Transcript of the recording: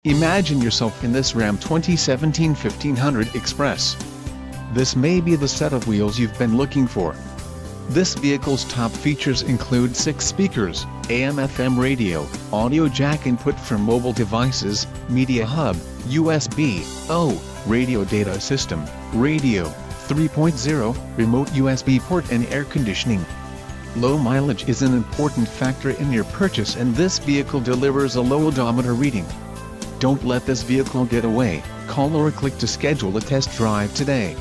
Imagine yourself in this Ram 2017 1500 Express. This may be the set of wheels you've been looking for. This vehicle's top features include 6 speakers, AM/FM radio, audio jack input for mobile devices, media hub, USB-O, radio data system, radio, 3.0, remote USB port and air conditioning. Low mileage is an important factor in your purchase, and this vehicle delivers a low odometer reading. Don't let this vehicle get away. Call or click to schedule a test drive today.